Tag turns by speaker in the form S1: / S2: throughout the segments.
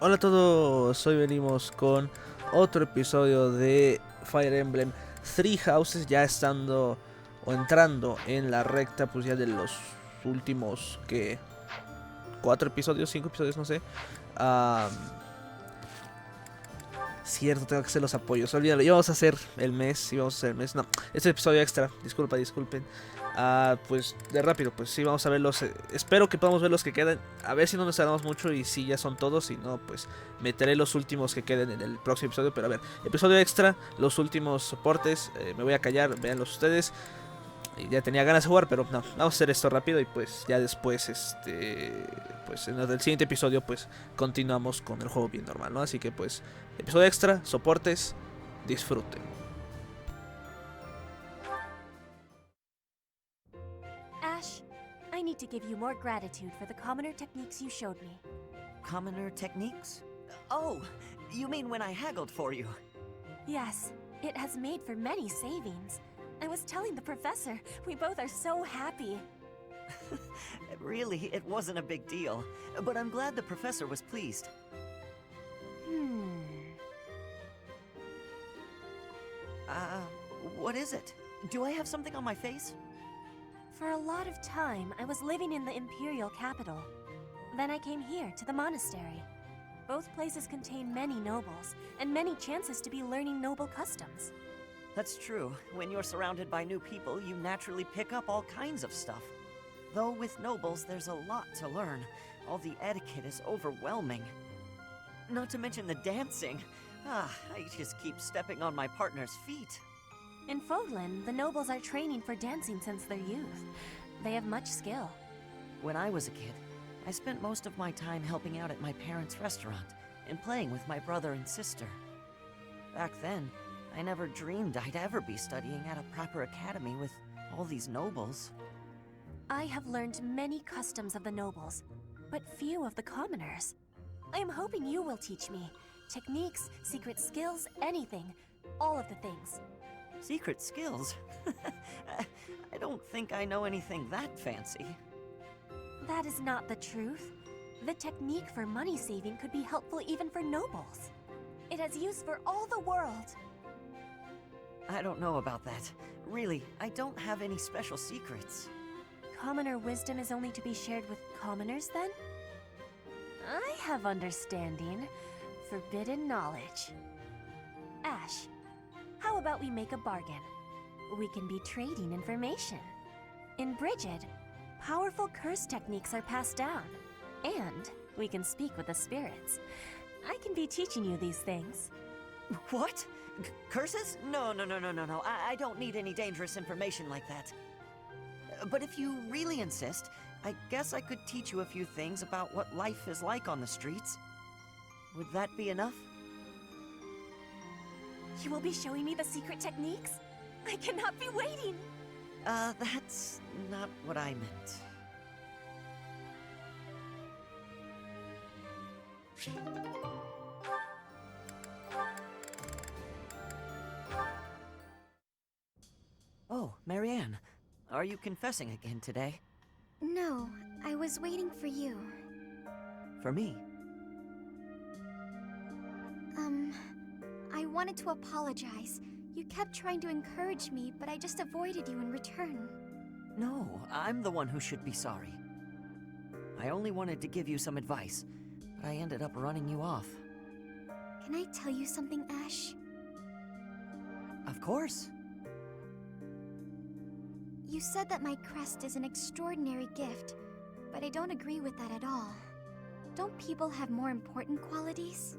S1: Hola a todos, hoy venimos con otro episodio de Fire Emblem Three Houses, ya estando o entrando en la recta pues ya de los últimos que 4 episodios, 5 episodios, no sé. Ah, Cierto, tengo que hacer los apoyos. Olvídalo, íbamos a hacer el mes. Íbamos a hacer el mes. No, este episodio extra. Disculpen. Pues de rápido, pues sí, vamos a ver los. Espero que podamos ver los que quedan. A ver si no nos tardamos mucho y si ya son todos. Si no, pues meteré los últimos que queden en el próximo episodio. Pero a ver, episodio extra, los últimos soportes. Me voy a callar, véanlos ustedes. Ya tenía ganas de jugar, pero no, vamos a hacer esto rápido y pues ya después, pues en el siguiente episodio, pues continuamos con el juego bien normal, ¿no? Así que pues, episodio extra, soportes, disfruten.
S2: Ash, I need to give you more gratitude for the commoner techniques you showed me.
S3: Commoner techniques? Oh, you mean when I haggled for you?
S2: Yes, it has made for many savings. I was telling the professor, we both are so happy.
S3: Really, it wasn't a big deal, but I'm glad the professor was pleased. What is it? Do I have something on my face?
S2: For a lot of time, I was living in the Imperial capital. Then I came here, to the monastery. Both places contain many nobles, and many chances to be learning noble customs.
S3: That's true. When you're surrounded by new people, you naturally pick up all kinds of stuff. Though with nobles, there's a lot to learn. All the etiquette is overwhelming. Not to mention the dancing. I just keep stepping on my partner's feet.
S2: In Fodlan, the nobles are training for dancing since their youth. They have much skill.
S3: When I was a kid, I spent most of my time helping out at my parents' restaurant and playing with my brother and sister. Back then, I never dreamed I'd ever be studying at a proper academy with all these nobles.
S2: I have learned many customs of the nobles, but few of the commoners. I am hoping you will teach me. Techniques, secret skills, anything. All of the things.
S3: Secret skills? I don't think I know anything that fancy.
S2: That is not the truth. The technique for money saving could be helpful even for nobles. It has use for all the world.
S3: I don't know about that. Really, I don't have any special secrets.
S2: Commoner wisdom is only to be shared with commoners, then? I have understanding. Forbidden knowledge. Ash, how about we make a bargain? We can be trading information. In Brigid, powerful curse techniques are passed down. And we can speak with the spirits. I can be teaching you these things.
S3: What? Curses? No. I don't need any dangerous information like that. But if you really insist, I guess I could teach you a few things about what life is like on the streets. Would that be enough?
S2: You will be showing me the secret techniques? I cannot be waiting!
S3: That's not what I meant. Oh, Marianne, are you confessing again today?
S4: No, I was waiting for you.
S3: For me?
S4: I wanted to apologize. You kept trying to encourage me, but I just avoided you in return.
S3: No, I'm the one who should be sorry. I only wanted to give you some advice, but I ended up running you off.
S4: Can I tell you something, Ash?
S3: Of course.
S4: You said that my crest is an extraordinary gift, but I don't agree with that at all. Don't people have more important qualities?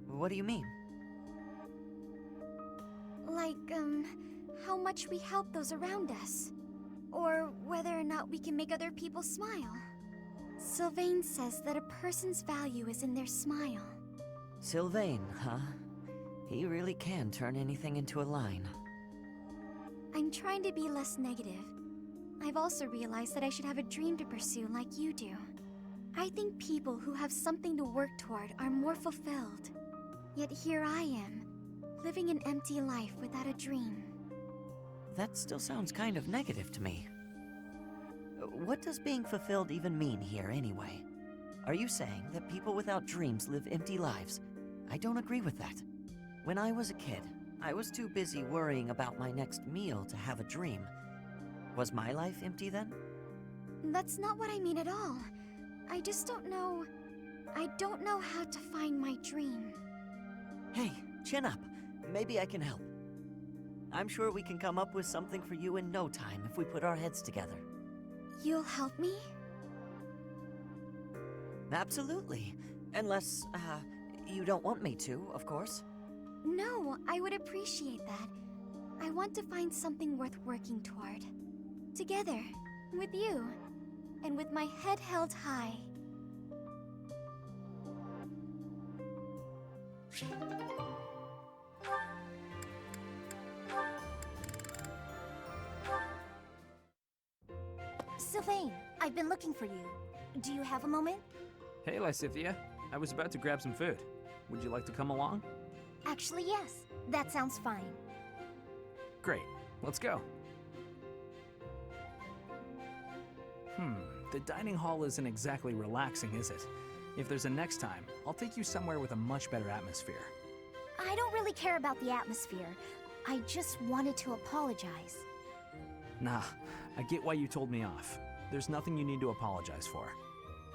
S3: What do you mean?
S4: Like, how much we help those around us. Or whether or not we can make other people smile. Sylvain says that a person's value is in their smile.
S3: Sylvain, huh? He really can turn anything into a line.
S4: I'm trying to be less negative. I've also realized that I should have a dream to pursue like you do. I think people who have something to work toward are more fulfilled. Yet here I am, living an empty life without a dream.
S3: That still sounds kind of negative to me. What does being fulfilled even mean here, anyway? Are you saying that people without dreams live empty lives? I don't agree with that. When I was a kid, I was too busy worrying about my next meal to have a dream. Was my life empty then?
S4: That's not what I mean at all. I just don't know... I don't know how to find my dream.
S3: Hey, chin up. Maybe I can help. I'm sure we can come up with something for you in no time if we put our heads together.
S4: You'll help me?
S3: Absolutely. Unless, you don't want me to, of course.
S4: No, I would appreciate that. I want to find something worth working toward. Together, with you, and with my head held high.
S5: Sylvain, I've been looking for you. Do you have a moment?
S6: Hey, Lysithia. I was about to grab some food. Would you like to come along?
S5: Actually, yes. That sounds fine.
S6: Great. Let's go. The dining hall isn't exactly relaxing, is it? If there's a next time, I'll take you somewhere with a much better atmosphere.
S5: I don't really care about the atmosphere. I just wanted to apologize.
S6: Nah, I get why you told me off. There's nothing you need to apologize for.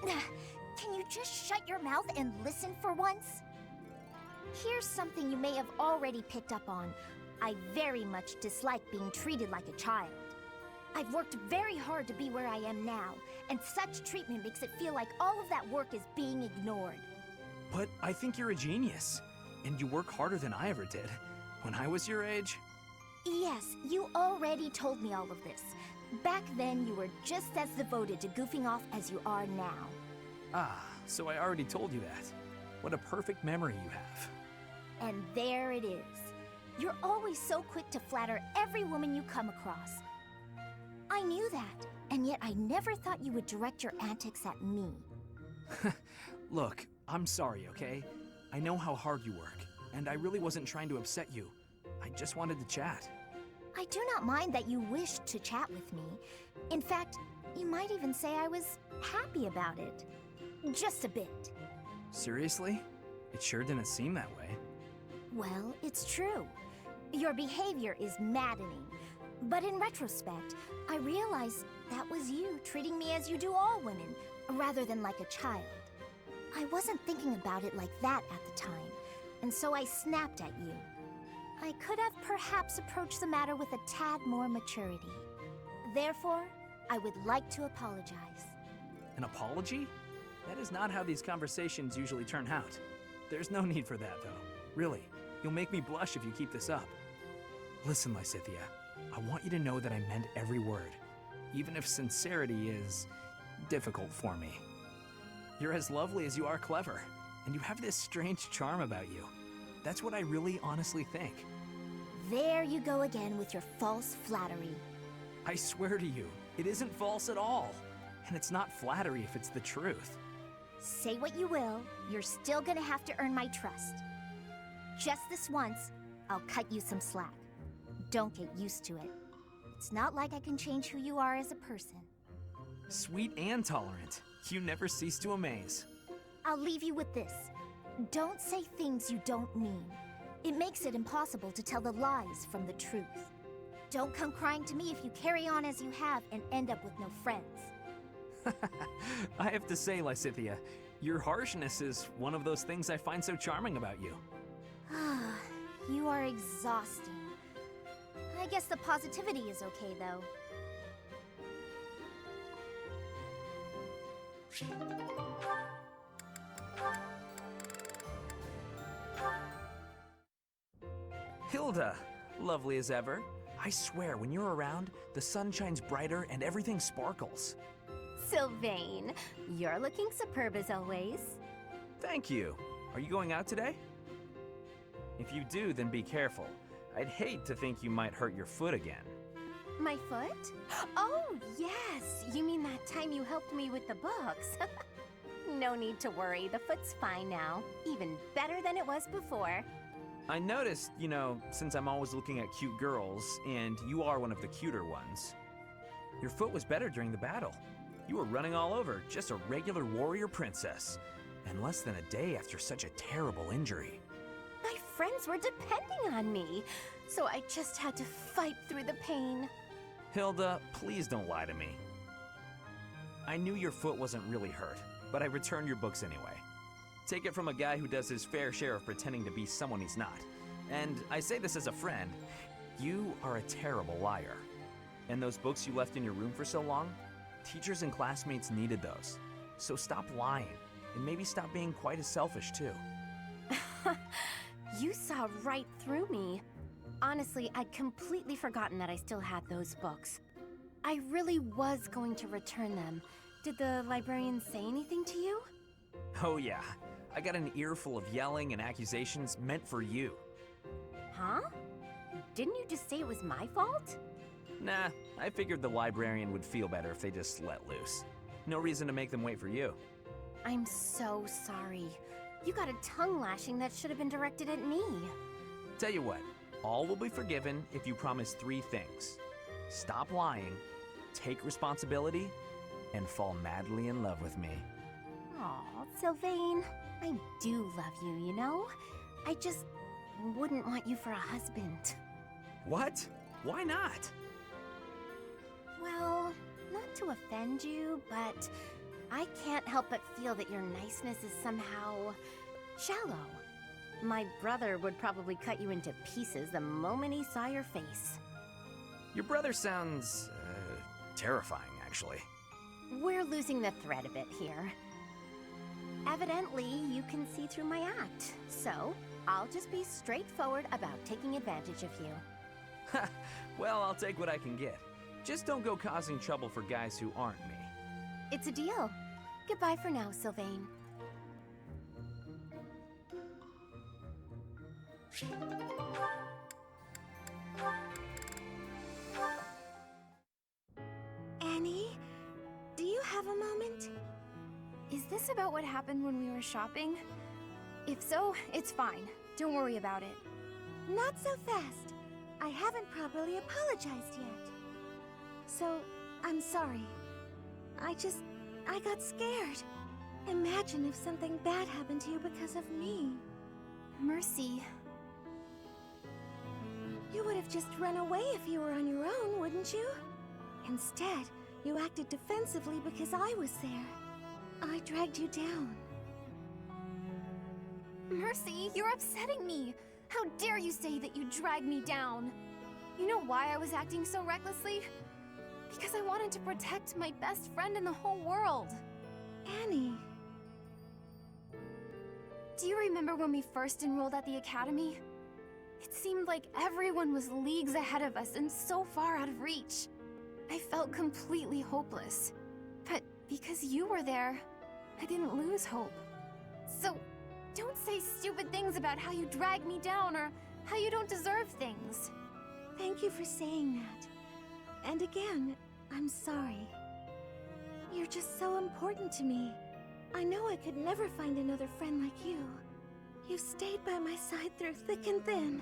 S5: Can you just shut your mouth and listen for once? Here's something you may have already picked up on. I very much dislike being treated like a child. I've worked very hard to be where I am now, and such treatment makes it feel like all of that work is being ignored.
S6: But I think you're a genius, and you work harder than I ever did. When I was your age...
S5: Yes, you already told me all of this. Back then, you were just as devoted to goofing off as you are now.
S6: Ah, so I already told you that. What a perfect memory you have.
S5: And there it is. You're always so quick to flatter every woman you come across. I knew that, and yet I never thought you would direct your antics at me.
S6: Look, I'm sorry, okay? I know how hard you work, and I really wasn't trying to upset you. I just wanted to chat.
S5: I do not mind that you wished to chat with me. In fact, you might even say I was happy about it. Just a bit.
S6: Seriously? It sure didn't seem that way.
S5: Well, it's true. Your behavior is maddening. But in retrospect, I realized that was you treating me as you do all women, rather than like a child. I wasn't thinking about it like that at the time, and so I snapped at you. I could have perhaps approached the matter with a tad more maturity. Therefore, I would like to apologize.
S6: An apology? That is not how these conversations usually turn out. There's no need for that, though. Really, you'll make me blush if you keep this up. Listen, Lysithia, I want you to know that I meant every word, even if sincerity is difficult for me. You're as lovely as you are clever, and you have this strange charm about you. That's what I really honestly think.
S5: There you go again with your false flattery.
S6: I swear to you, it isn't false at all. And it's not flattery if it's the truth.
S5: Say what you will, you're still gonna have to earn my trust. Just this once, I'll cut you some slack. Don't get used to it. It's not like I can change who you are as a person.
S6: Sweet and tolerant. You never cease to amaze.
S5: I'll leave you with this. Don't say things you don't mean. It makes it impossible to tell the lies from the truth. Don't come crying to me if you carry on as you have and end up with no friends.
S6: I have to say, Lysithia, your harshness is one of those things I find so charming about you.
S5: You are exhausting. I guess the positivity is okay, though.
S6: Hilda, lovely as ever. I swear, when you're around, the sun shines brighter and everything sparkles.
S2: Sylvain, you're looking superb as always.
S6: Thank you. Are you going out today? If you do, then be careful. I'd hate to think you might hurt your foot again.
S2: My foot? Oh, yes! You mean that time you helped me with the books? No need to worry, the foot's fine now. Even better than it was before.
S6: I noticed, since I'm always looking at cute girls, and you are one of the cuter ones, your foot was better during the battle. You were running all over, just a regular warrior princess. And less than a day after such a terrible injury.
S5: My friends were depending on me, so I just had to fight through the pain.
S6: Hilda, please don't lie to me. I knew your foot wasn't really hurt, but I returned your books anyway. Take it from a guy who does his fair share of pretending to be someone he's not. And I say this as a friend, you are a terrible liar. And those books you left in your room for so long, teachers and classmates needed those. So stop lying, and maybe stop being quite as selfish too.
S5: You saw right through me. Honestly, I'd completely forgotten that I still had those books. I really was going to return them. Did the librarian say anything to you?
S6: Oh yeah, I got an earful of yelling and accusations meant for you.
S5: Huh? Didn't you just say it was my fault?
S6: Nah, I figured the librarian would feel better if they just let loose. No reason to make them wait for you.
S5: I'm so sorry. You got a tongue lashing that should have been directed at me.
S6: Tell you what, all will be forgiven if you promise 3 things. Stop lying, take responsibility, and fall madly in love with me.
S5: Aw, Sylvain, I do love you, you know? I just wouldn't want you for a husband.
S6: What? Why not?
S5: Well, not to offend you, but I can't help but feel that your niceness is somehow shallow. My brother would probably cut you into pieces the moment he saw your face.
S6: Your brother sounds, terrifying, actually.
S5: We're losing the thread a bit here. Evidently, you can see through my act, so I'll just be straightforward about taking advantage of you.
S6: Ha! Well, I'll take what I can get. Just don't go causing trouble for guys who aren't me.
S5: It's a deal. Goodbye for now, Sylvain.
S4: Annie, do you have a moment?
S7: Is this about what happened when we were shopping? If so, it's fine. Don't worry about it.
S4: Not so fast. I haven't properly apologized yet. So, I'm sorry. I got scared. Imagine if something bad happened to you because of me.
S7: Mercy.
S4: You would have just run away if you were on your own, wouldn't you? Instead, you acted defensively because I was there. I dragged you down.
S7: Mercy, you're upsetting me. How dare you say that you dragged me down? You know why I was acting so recklessly? Because I wanted to protect my best friend in the whole world.
S4: Annie.
S7: Do you remember when we first enrolled at the academy? It seemed like everyone was leagues ahead of us and so far out of reach. I felt completely hopeless. But because you were there, I didn't lose hope. So, don't say stupid things about how you dragged me down or how you don't deserve things.
S4: Thank you for saying that. And again, I'm sorry. You're just so important to me. I know I could never find another friend like you. You've stayed by my side through thick and thin.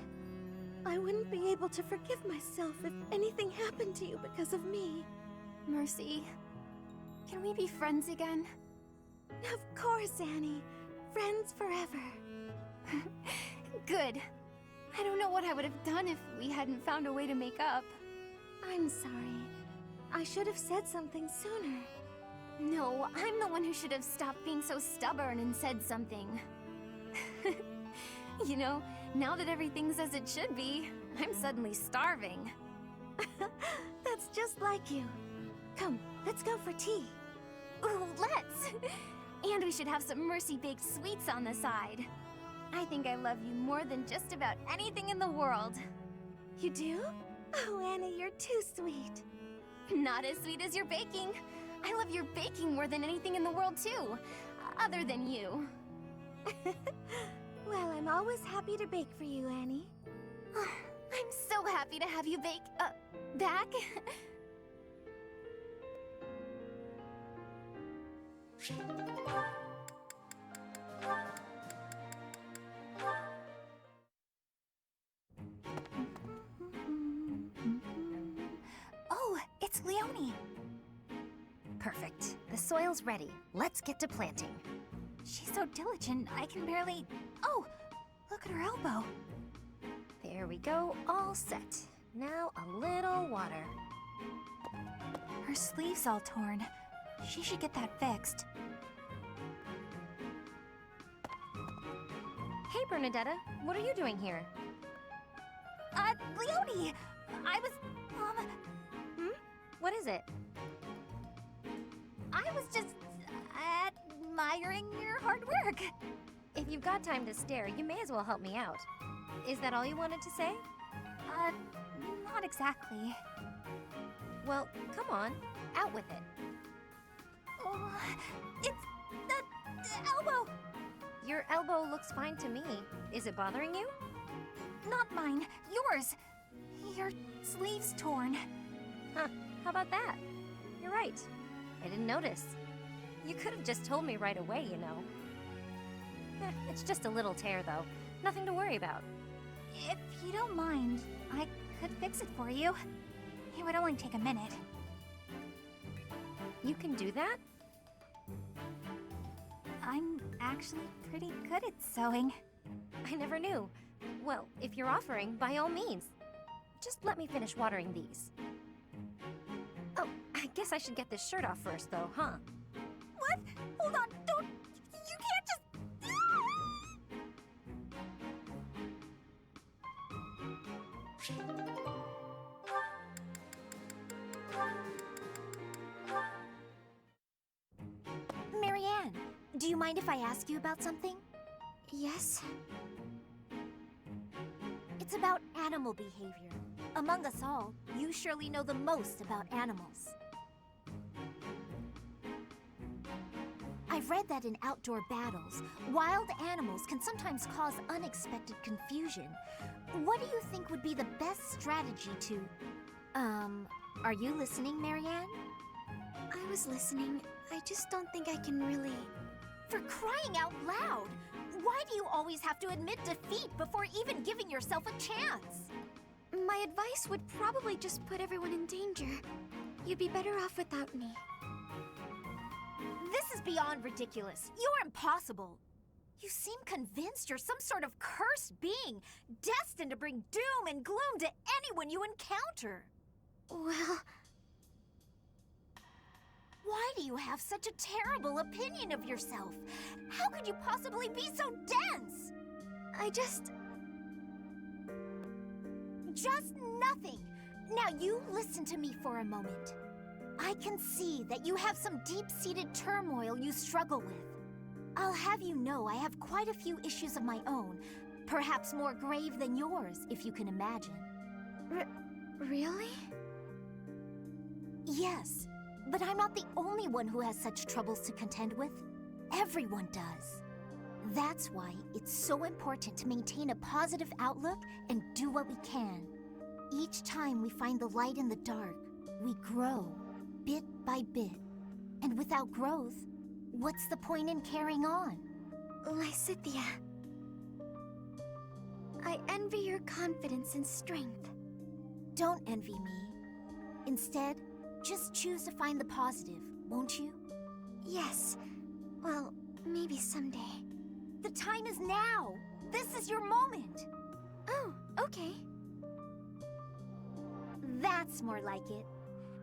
S4: I wouldn't be able to forgive myself if anything happened to you because of me.
S7: Mercy, can we be friends again?
S4: Of course, Annie. Friends forever.
S7: Good. I don't know what I would have done if we hadn't found a way to make up.
S4: I'm sorry. I should have said something sooner.
S7: No, I'm the one who should have stopped being so stubborn and said something. You know, now that everything's as it should be, I'm suddenly starving.
S4: That's just like you. Come, let's go for tea.
S7: Ooh, let's! And we should have some Mercy-baked sweets on the side. I think I love you more than just about anything in the world.
S4: You do? Oh, Annie, you're too sweet.
S7: Not as sweet as your baking. I love your baking more than anything in the world, too. Other than you.
S4: Well, I'm always happy to bake for you, Annie.
S7: I'm so happy to have you bake, back.
S5: Oh, it's Leonie. Perfect. The soil's ready. Let's get to planting.
S7: She's so diligent, I can barely... Oh! Look at her elbow.
S5: There we go, all set. Now a little water.
S7: Her sleeve's all torn. She should get that fixed.
S5: Hey, Bernadetta, what are you doing here?
S7: Leonie! I was,
S5: What is it?
S7: I was just admiring your hard work.
S5: If you've got time to stare, you may as well help me out. Is that all you wanted to say?
S7: Not exactly.
S5: Well, come on, out with it.
S7: Oh, it's the elbow!
S5: Your elbow looks fine to me. Is it bothering you?
S7: Not mine, yours. Your sleeve's torn.
S5: Huh, how about that? You're right. I didn't notice. You could have just told me right away, you know. It's just a little tear, though. Nothing to worry about.
S7: If you don't mind, I could fix it for you. It would only take a minute.
S5: You can do that?
S7: I'm actually pretty good at sewing.
S5: I never knew. Well, if you're offering, by all means. Just let me finish watering these. Oh, I guess I should get this shirt off first, though, huh?
S7: What? Hold on, don't... You can't just...
S5: Marianne, do you mind if I ask you about something?
S4: Yes?
S5: It's about animal behavior. Among us all, you surely know the most about animals. I've read that in outdoor battles, wild animals can sometimes cause unexpected confusion. What do you think would be the best strategy to... are you listening, Marianne?
S4: I was listening. I just don't think I can really...
S5: For crying out loud! Why do you always have to admit defeat before even giving yourself a chance?
S4: My advice would probably just put everyone in danger. You'd be better off without me.
S5: This is beyond ridiculous. You're impossible. You seem convinced you're some sort of cursed being, destined to bring doom and gloom to anyone you encounter.
S4: Well...
S5: Why do you have such a terrible opinion of yourself? How could you possibly be so dense?
S4: I just...
S5: Just nothing. Now you listen to me for a moment. I can see that you have some deep-seated turmoil you struggle with. I'll have you know I have quite a few issues of my own, perhaps more grave than yours, if you can imagine.
S4: Really?
S5: Yes, but I'm not the only one who has such troubles to contend with. Everyone does. That's why it's so important to maintain a positive outlook and do what we can. Each time we find the light in the dark, we grow, bit by bit. And without growth, what's the point in carrying on?
S4: Lysithea, I envy your confidence and strength.
S5: Don't envy me. Instead, just choose to find the positive, won't you?
S4: Yes. Well, maybe someday.
S5: The time is now! This is your moment!
S4: Oh, okay.
S5: That's more like it.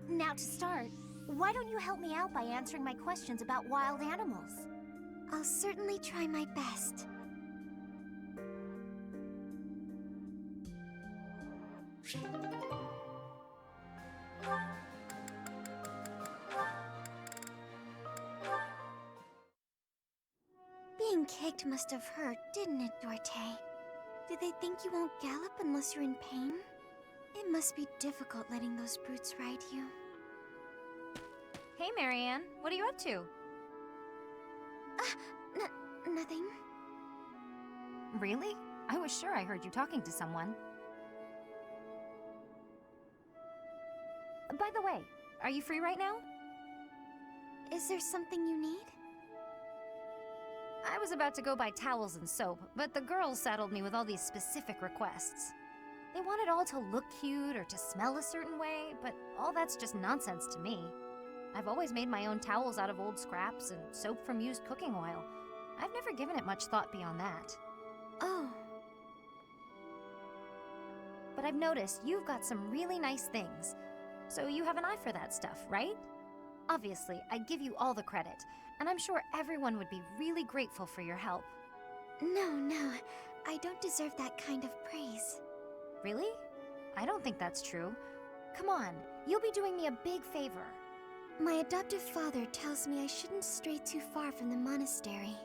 S5: Now to start, why don't you help me out by answering my questions about wild animals?
S4: I'll certainly try my best. Being kicked must have hurt, didn't it, Dorte? Did they think you won't gallop unless you're in pain? It must be difficult letting those brutes ride you.
S5: Hey, Marianne, what are you up to?
S4: Nothing.
S5: Really? I was sure I heard you talking to someone. By the way, are you free right now?
S4: Is there something you need?
S5: I was about to go buy towels and soap, but the girls saddled me with all these specific requests. They want it all to look cute or to smell a certain way, but all that's just nonsense to me.
S8: I've always made my own towels out of old scraps and soap from used cooking oil. I've never given it much thought beyond that.
S4: Oh,
S8: But I've noticed you've got some really nice things. So you have an eye for that stuff, right? Obviously, I give you all the credit, and I'm sure everyone would be really grateful for your help.
S4: no, I don't deserve that kind of praise.
S8: Really? I don't think that's true. Come on, you'll be doing me a big favor.
S4: My adoptive father tells me I shouldn't stray too far from the monastery.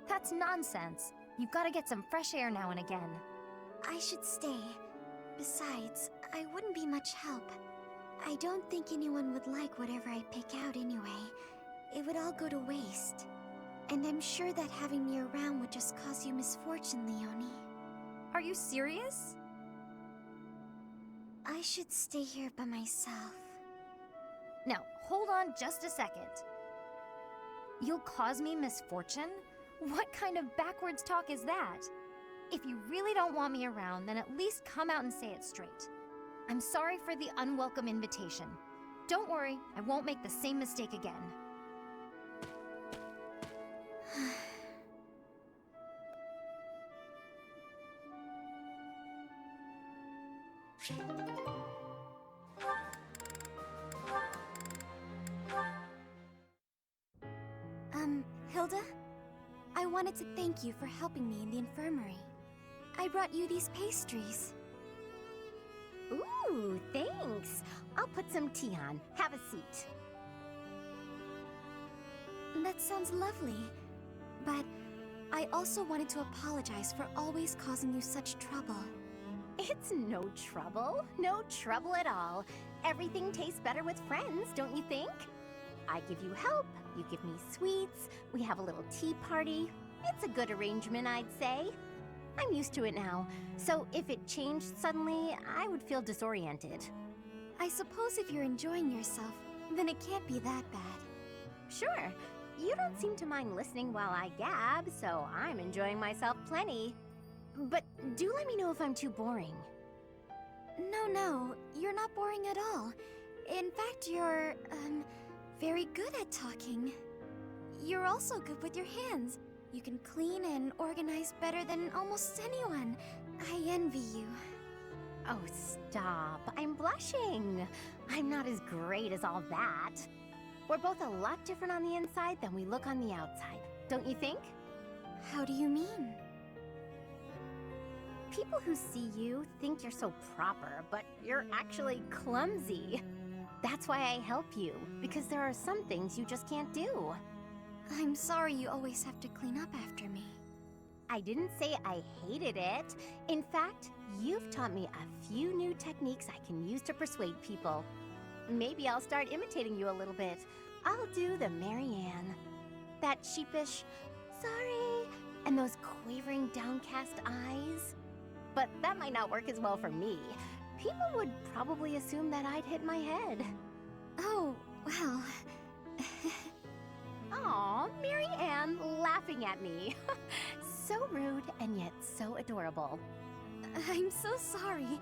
S8: That's nonsense. You've got to get some fresh air now and again.
S4: I should stay. Besides, I wouldn't be much help. I don't think anyone would like whatever I pick out anyway. It would all go to waste. And I'm sure that having me around would just cause you misfortune, Leonie.
S8: Are you serious?
S4: I should stay here by myself.
S8: Now, hold on just a second. You'll cause me misfortune? What kind of backwards talk is that? If you really don't want me around, then at least come out and say it straight. I'm sorry for the unwelcome invitation. Don't worry, I won't make the same mistake again.
S4: Hilda? I wanted to thank you for helping me in the infirmary. I brought you these pastries.
S5: Ooh, thanks. I'll put some tea on. Have a seat.
S4: That sounds lovely. But I also wanted to apologize for always causing you such trouble.
S5: It's no trouble. No trouble at all. Everything tastes better with friends, don't you think? I give you help, you give me sweets, we have a little tea party. It's a good arrangement, I'd say. I'm used to it now, so if it changed suddenly, I would feel disoriented.
S4: I suppose if you're enjoying yourself, then it can't be that bad.
S5: Sure, you don't seem to mind listening while I gab, so I'm enjoying myself plenty. But do let me know if I'm too boring.
S4: No, you're not boring at all. In fact, you're, very good at talking. You're also good with your hands. You can clean and organize better than almost anyone. I envy you.
S5: Oh, stop. I'm blushing. I'm not as great as all that. We're both a lot different on the inside than we look on the outside, don't you think?
S4: How do you mean?
S5: People who see you think you're so proper, but you're actually clumsy. That's why I help you, because there are some things you just can't do.
S4: I'm sorry you always have to clean up after me.
S5: I didn't say I hated it. In fact, you've taught me a few new techniques I can use to persuade people. Maybe I'll start imitating you a little bit. I'll do the Marianne. That sheepish, sorry, and those quavering downcast eyes. But that might not work as well for me. People would probably assume that I'd hit my head.
S4: Oh, well...
S5: Aw, Marianne laughing at me. So rude and yet so adorable.
S4: I'm so sorry.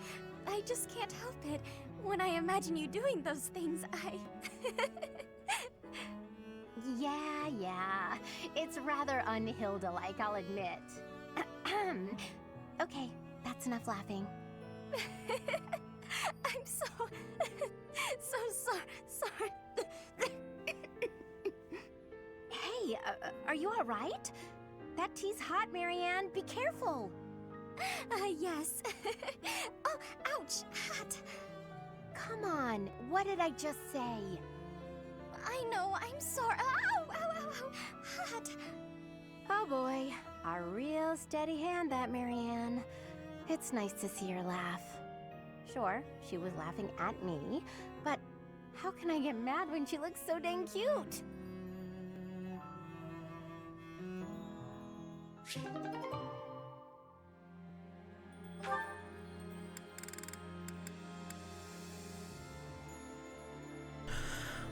S4: I just can't help it. When I imagine you doing those things, I...
S5: Yeah. It's rather un-Hilda-like, I'll admit. Okay, that's enough laughing.
S4: I'm so sorry.
S5: Hey, are you all right? That tea's hot, Marianne. Be careful.
S4: Yes. Oh, ouch, hot.
S5: Come on, what did I just say?
S4: I know, I'm sorry. Ow, hot.
S5: Oh boy, a real steady hand, that Marianne. It's nice to see her laugh. Sure, she was laughing at me, but how can I get mad when she looks so dang cute?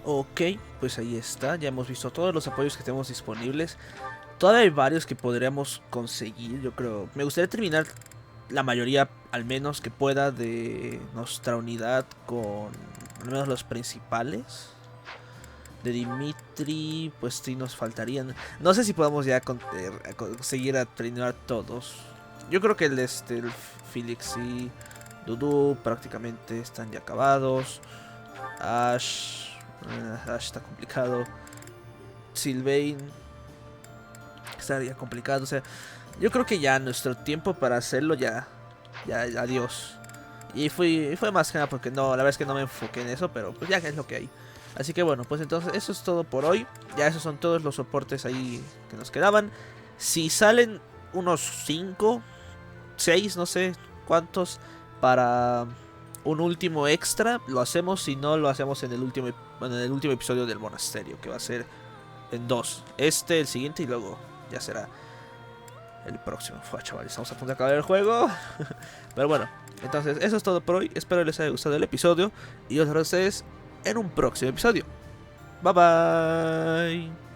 S1: Ok, pues ahí está, ya hemos visto todos los apoyos que tenemos disponibles. Todavía hay varios que podríamos conseguir, yo creo. Me gustaría terminar la mayoría, al menos que pueda, de nuestra unidad con al menos los principales. De Dimitri, pues sí nos faltarían. No sé si podamos ya conseguir a terminar todos. Yo creo que el Felix y Dudu prácticamente están ya acabados. Ash está complicado. Sylvain estaría complicado. O sea, yo creo que ya nuestro tiempo para hacerlo ya adiós. Y fue más que nada porque no, la verdad es que no me enfoqué en eso, pero pues ya es lo que hay. Así que bueno, pues entonces eso es todo por hoy. Ya esos son todos los soportes ahí que nos quedaban. Si salen unos 5, 6, no sé cuántos para un último extra, lo hacemos. Si no, lo hacemos en el último episodio del monasterio, que va a ser en 2. El siguiente y luego ya será el próximo. Fue, chavales, estamos a punto de acabar el juego. Pero bueno, entonces eso es todo por hoy. Espero les haya gustado el episodio y os veo a ustedes en un próximo episodio. Bye bye.